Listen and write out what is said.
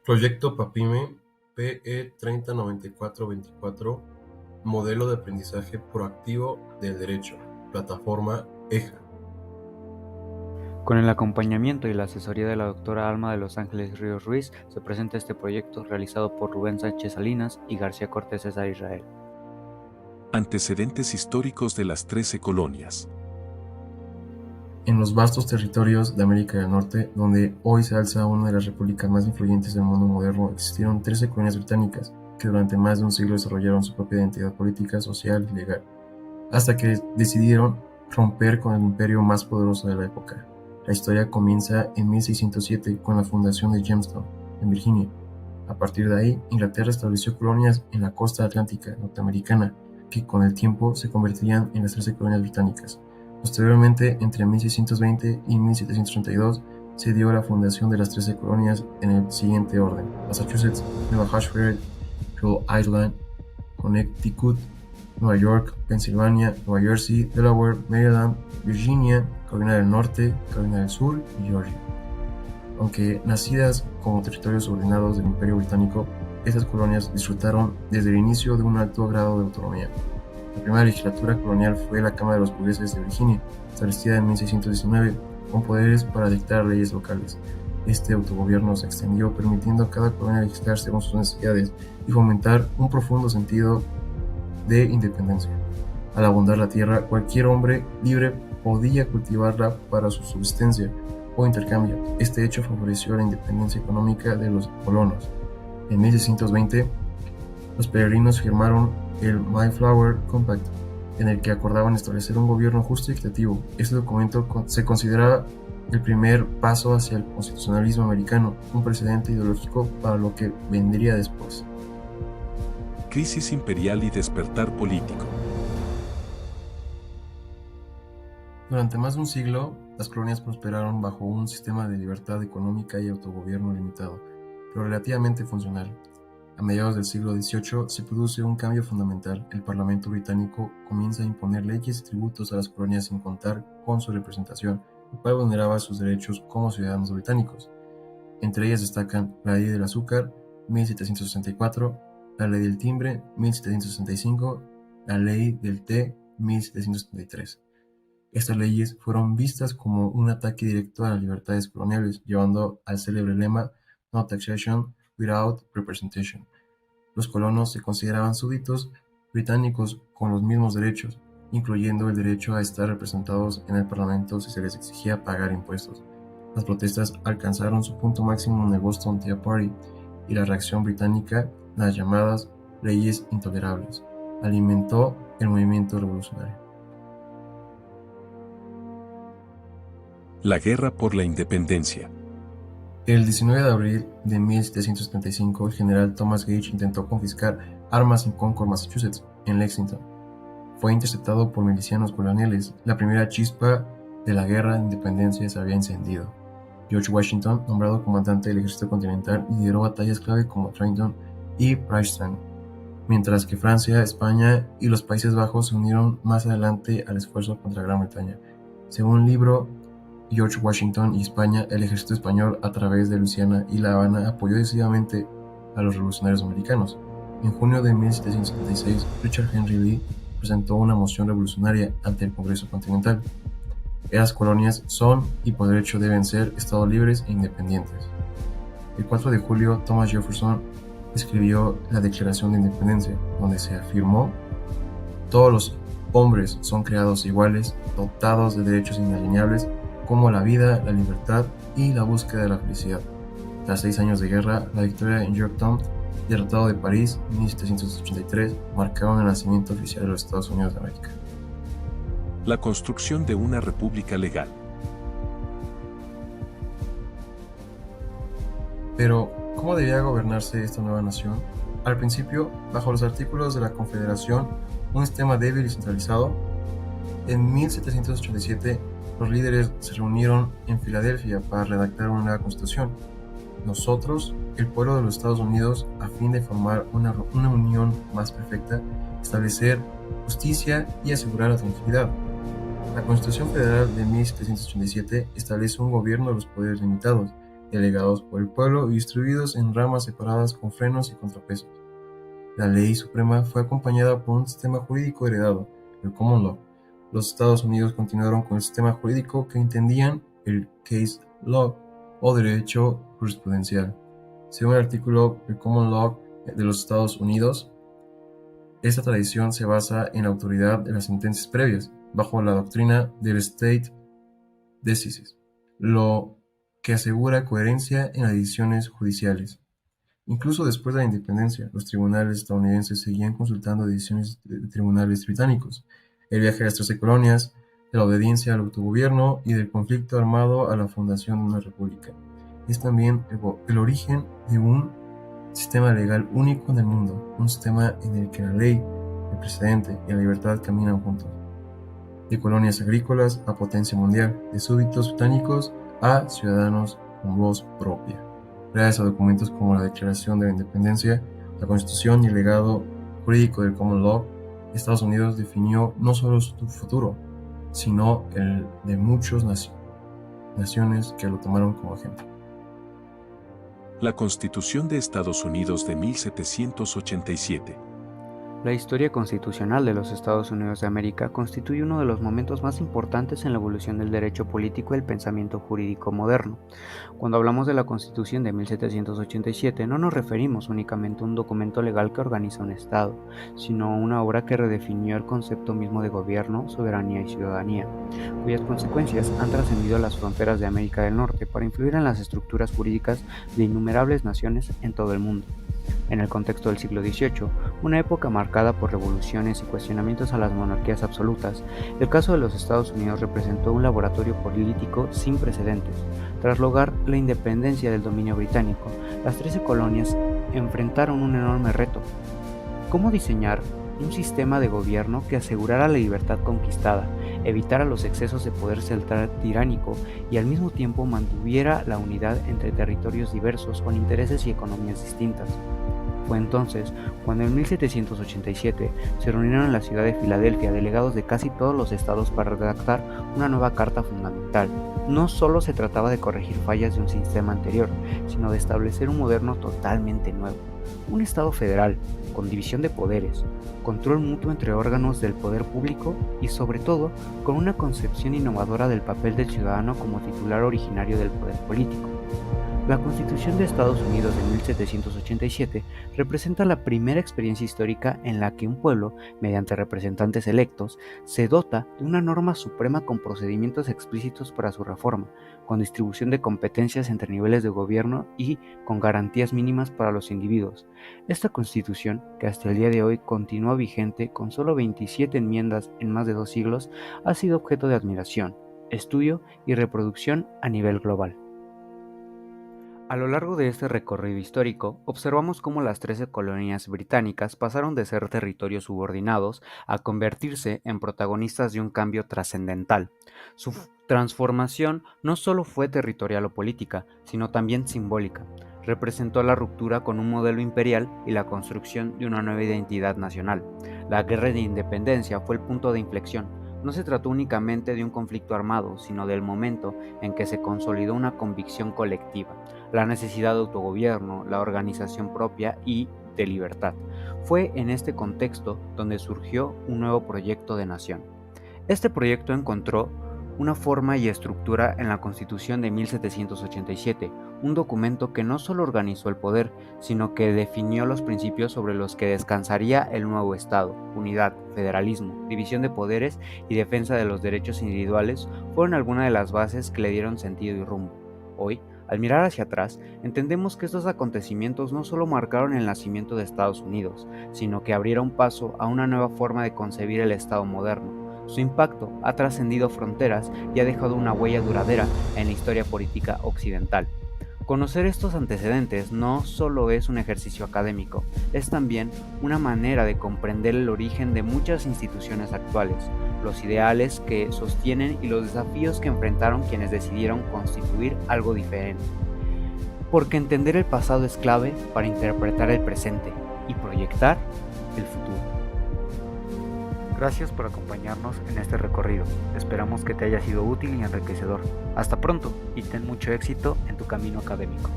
Proyecto PAPIME PE 309424, Modelo de Aprendizaje Proactivo del Derecho, Plataforma EJA. Con el acompañamiento y la asesoría de la doctora Alma de Los Ángeles Ríos Ruiz, se presenta este proyecto realizado por Rubén Sánchez Salinas y García Cortés César Israel. Antecedentes históricos de las 13 colonias. En los vastos territorios de América del Norte, donde hoy se alza una de las repúblicas más influyentes del mundo moderno, existieron 13 colonias británicas que durante más de un siglo desarrollaron su propia identidad política, social y legal, hasta que decidieron romper con el imperio más poderoso de la época. La historia comienza en 1607 con la fundación de Jamestown, en Virginia. A partir de ahí, Inglaterra estableció colonias en la costa atlántica norteamericana, que con el tiempo se convertirían en las 13 colonias británicas. Posteriormente, entre 1620 y 1732, se dio la fundación de las 13 colonias en el siguiente orden: Massachusetts, Nueva Hampshire, Rhode Island, Connecticut, Nueva York, Pensilvania, Nueva Jersey, Delaware, Maryland, Virginia, Carolina del Norte, Carolina del Sur y Georgia. Aunque nacidas como territorios subordinados del Imperio Británico, estas colonias disfrutaron desde el inicio de un alto grado de autonomía. La primera legislatura colonial fue la Cámara de los Burgueses de Virginia, establecida en 1619, con poderes para dictar leyes locales. Este autogobierno se extendió, permitiendo a cada colonia legislar según sus necesidades y fomentar un profundo sentido de independencia. Al abundar la tierra, cualquier hombre libre podía cultivarla para su subsistencia o intercambio. Este hecho favoreció la independencia económica de los colonos. En 1620, los peregrinos firmaron el Mayflower Compact, en el que acordaban establecer un gobierno justo y equitativo. Este documento se considera el primer paso hacia el constitucionalismo americano, un precedente ideológico para lo que vendría después. Crisis imperial y despertar político. Durante más de un siglo, las colonias prosperaron bajo un sistema de libertad económica y autogobierno limitado, pero relativamente funcional. A mediados del siglo XVIII se produce un cambio fundamental. El Parlamento británico comienza a imponer leyes y tributos a las colonias sin contar con su representación, lo cual vulneraba sus derechos como ciudadanos británicos. Entre ellas destacan la Ley del Azúcar, 1764, la Ley del Timbre, 1765, la Ley del Té, 1773. Estas leyes fueron vistas como un ataque directo a las libertades coloniales, llevando al célebre lema "No taxation without representation". Los colonos se consideraban súbditos británicos con los mismos derechos, incluyendo el derecho a estar representados en el Parlamento si se les exigía pagar impuestos. Las protestas alcanzaron su punto máximo en el Boston Tea Party, y la reacción británica, las llamadas leyes intolerables, alimentó el movimiento revolucionario. La guerra por la independencia. El 19 de abril de 1775, el general Thomas Gage intentó confiscar armas en Concord, Massachusetts, en Lexington. Fue interceptado por milicianos coloniales. La primera chispa de la guerra de independencia se había encendido. George Washington, nombrado comandante del ejército continental, lideró batallas clave como Trenton y Princeton, mientras que Francia, España y los Países Bajos se unieron más adelante al esfuerzo contra Gran Bretaña. Según el libro George Washington y España, el ejército español a través de Luisiana y La Habana apoyó decididamente a los revolucionarios americanos. En junio de 1776, Richard Henry Lee presentó una moción revolucionaria ante el Congreso Continental. Las colonias son y por derecho deben ser estados libres e independientes. El 4 de julio, Thomas Jefferson escribió la Declaración de Independencia, donde se afirmó: todos los hombres son creados iguales, dotados de derechos inalienables, como la vida, la libertad y la búsqueda de la felicidad. Tras 6 años de guerra, la victoria en Yorktown y el Tratado de París, 1783, marcaron el nacimiento oficial de los Estados Unidos de América. La construcción de una república legal. Pero, ¿cómo debía gobernarse esta nueva nación? Al principio, bajo los artículos de la Confederación, un sistema débil y centralizado. En 1787, los líderes se reunieron en Filadelfia para redactar una nueva constitución. Nosotros, el pueblo de los Estados Unidos, a fin de formar una unión más perfecta, establecer justicia y asegurar la tranquilidad. La Constitución Federal de 1787 establece un gobierno de los poderes limitados, delegados por el pueblo y distribuidos en ramas separadas con frenos y contrapesos. La ley suprema fue acompañada por un sistema jurídico heredado, el Common Law. Los Estados Unidos continuaron con el sistema jurídico que entendían el Case Law o derecho jurisprudencial. Según el artículo del Common Law de los Estados Unidos, esta tradición se basa en la autoridad de las sentencias previas, bajo la doctrina del State Decisis, lo que asegura coherencia en las decisiones judiciales. Incluso después de la independencia, los tribunales estadounidenses seguían consultando decisiones de tribunales británicos. El viaje a las 13 colonias, de la obediencia al autogobierno y del conflicto armado a la fundación de una república. Es también el origen de un sistema legal único en el mundo, un sistema en el que la ley, el precedente y la libertad caminan juntos. De colonias agrícolas a potencia mundial, de súbditos británicos a ciudadanos con voz propia. Gracias a documentos como la Declaración de la Independencia, la Constitución y el legado jurídico del Common Law, Estados Unidos definió no solo su futuro, sino el de muchas naciones que lo tomaron como ejemplo. La Constitución de Estados Unidos de 1787. La historia constitucional de los Estados Unidos de América constituye uno de los momentos más importantes en la evolución del derecho político y el pensamiento jurídico moderno. Cuando hablamos de la Constitución de 1787, no nos referimos únicamente a un documento legal que organiza un Estado, sino a una obra que redefinió el concepto mismo de gobierno, soberanía y ciudadanía, cuyas consecuencias han trascendido las fronteras de América del Norte para influir en las estructuras jurídicas de innumerables naciones en todo el mundo. En el contexto del siglo XVIII, una época marcada por revoluciones y cuestionamientos a las monarquías absolutas, el caso de los Estados Unidos representó un laboratorio político sin precedentes. Tras lograr la independencia del dominio británico, las 13 colonias enfrentaron un enorme reto: ¿cómo diseñar un sistema de gobierno que asegurara la libertad conquistada, evitara los excesos de poder central tiránico y al mismo tiempo mantuviera la unidad entre territorios diversos con intereses y economías distintas? Fue entonces cuando en 1787 se reunieron en la ciudad de Filadelfia delegados de casi todos los estados para redactar una nueva carta fundamental. No solo se trataba de corregir fallas de un sistema anterior, sino de establecer un moderno totalmente nuevo. Un Estado federal, con división de poderes, control mutuo entre órganos del poder público y, sobre todo, con una concepción innovadora del papel del ciudadano como titular originario del poder político. La Constitución de Estados Unidos de 1787 representa la primera experiencia histórica en la que un pueblo, mediante representantes electos, se dota de una norma suprema con procedimientos explícitos para su reforma, con distribución de competencias entre niveles de gobierno y con garantías mínimas para los individuos. Esta Constitución, que hasta el día de hoy continúa vigente con solo 27 enmiendas en más de 2 siglos, ha sido objeto de admiración, estudio y reproducción a nivel global. A lo largo de este recorrido histórico, observamos cómo las 13 colonias británicas pasaron de ser territorios subordinados a convertirse en protagonistas de un cambio trascendental. Su transformación no solo fue territorial o política, sino también simbólica. Representó la ruptura con un modelo imperial y la construcción de una nueva identidad nacional. La Guerra de Independencia fue el punto de inflexión. No se trató únicamente de un conflicto armado, sino del momento en que se consolidó una convicción colectiva, la necesidad de autogobierno, la organización propia y de libertad. Fue en este contexto donde surgió un nuevo proyecto de nación. Este proyecto encontró una forma y estructura en la Constitución de 1787, un documento que no solo organizó el poder, sino que definió los principios sobre los que descansaría el nuevo Estado. Unidad, federalismo, división de poderes y defensa de los derechos individuales fueron algunas de las bases que le dieron sentido y rumbo. Hoy, al mirar hacia atrás, entendemos que estos acontecimientos no solo marcaron el nacimiento de Estados Unidos, sino que abrieron paso a una nueva forma de concebir el Estado moderno. Su impacto ha trascendido fronteras y ha dejado una huella duradera en la historia política occidental. Conocer estos antecedentes no solo es un ejercicio académico, es también una manera de comprender el origen de muchas instituciones actuales, los ideales que sostienen y los desafíos que enfrentaron quienes decidieron constituir algo diferente. Porque entender el pasado es clave para interpretar el presente y proyectar el futuro. Gracias por acompañarnos en este recorrido. Esperamos que te haya sido útil y enriquecedor. Hasta pronto y ten mucho éxito en tu camino académico.